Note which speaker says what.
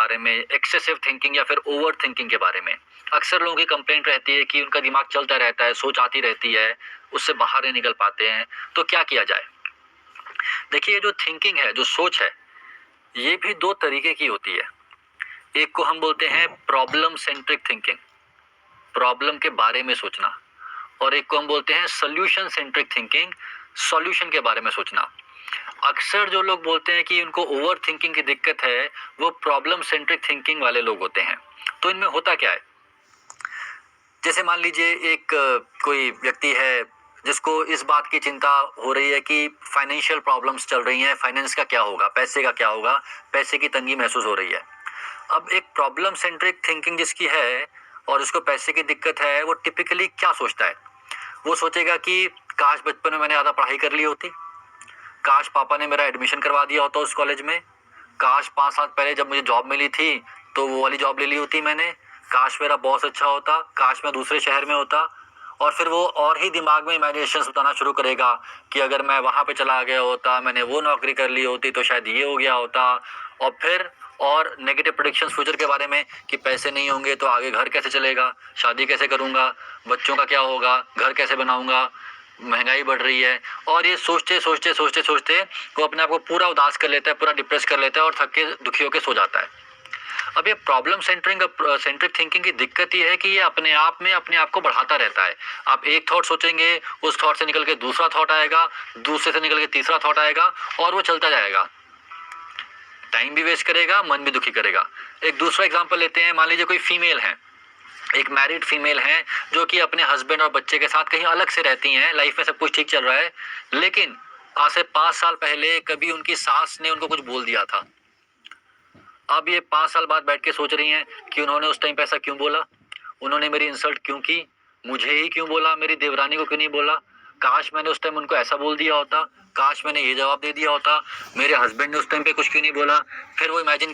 Speaker 1: बारे में, excessive thinking या फिर ओवर थिंकिंग के बारे में। अक्सर लोगों की कंप्लेंट रहती है कि उनका दिमाग चलता रहता है, सोच आती रहती है, उससे बाहर नहीं निकल पाते हैं। तो क्या किया जाए? देखिए, ये जो थिंकिंग है, जो सोच है, ये भी दो तरीके की होती है। एक को हम बोलते हैं प्रॉब्लम सेंट्रिक थिंकिंग, प्रॉब्लम के बारे में सोचना, और एक को हम बोलते हैं सॉल्यूशन सेंट्रिक थिंकिंग, सॉल्यूशन के बारे में सोचना। अक्सर जो लोग बोलते हैं कि उनको ओवर थिंकिंग की दिक्कत है, वो प्रॉब्लम सेंट्रिक थिंकिंग वाले लोग होते हैं। तो इनमें होता क्या है? जैसे मान लीजिए एक कोई व्यक्ति है जिसको इस बात की चिंता हो रही है कि फाइनेंशियल प्रॉब्लम्स चल रही हैं, फाइनेंस का क्या होगा, पैसे का क्या होगा, पैसे की तंगी महसूस हो रही है। अब एक प्रॉब्लम सेंट्रिक थिंकिंग जिसकी है और उसको पैसे की दिक्कत है, वो टिपिकली क्या सोचता है? वो सोचेगा कि काश बचपन में मैंने ज़्यादा पढ़ाई कर ली होती, काश पापा ने मेरा एडमिशन करवा दिया होता उस कॉलेज में, काश 5 साल पहले जब मुझे जॉब मिली थी तो वो वाली जॉब ले ली होती मैंने, काश मेरा बॉस अच्छा होता, काश मैं दूसरे शहर में होता। और फिर वो और ही दिमाग में इमेजिनेशंस बताना शुरू करेगा कि अगर मैं वहाँ पे चला गया होता, मैंने वो नौकरी कर ली होती तो शायद ये हो गया होता। और फिर और नेगेटिव प्रेडिक्शंस फ्यूचर के बारे में कि पैसे नहीं होंगे तो आगे घर कैसे चलेगा, शादी कैसे करूँगा, बच्चों का क्या होगा, घर कैसे बनाऊँगा, महंगाई बढ़ रही है। और ये सोचते सोचते सोचते सोचते वो अपने आप को पूरा उदास कर लेता है, पूरा डिप्रेस कर लेता है और थक के दुखी होकर सो जाता है। अब ये प्रॉब्लम सेंट्रिक थिंकिंग की दिक्कत ये है कि ये अपने आप में अपने आप को बढ़ाता रहता है। आप एक थॉट सोचेंगे, उस थॉट से निकल के दूसरा थॉट आएगा, दूसरे से निकल के तीसरा थॉट आएगा, और वो चलता जाएगा। टाइम भी वेस्ट करेगा, मन भी दुखी करेगा। एक दूसरा एग्जांपल लेते हैं। मान लीजिए कोई फीमेल है, एक मैरिड फीमेल है जो कि अपने हस्बैंड और बच्चे के साथ कहीं अलग से रहती हैं, लाइफ में सब कुछ ठीक चल रहा है, लेकिन आज से 5 साल पहले कभी उनकी सास ने उनको कुछ बोल दिया था। अब ये 5 साल बाद बैठ के सोच रही हैं कि उन्होंने उस टाइम पे ऐसा क्यों बोला, उन्होंने मेरी इंसल्ट क्यों की, मुझे ही क्यों बोला, मेरी देवरानी को क्यों नहीं बोला, काश मैंने उस टाइम उनको ऐसा बोल दिया होता, काश मैंने ये जवाब दे दिया होता, मेरे हस्बैंड ने उस टाइम पे कुछ क्यों नहीं बोला। फिर वो इमेजिन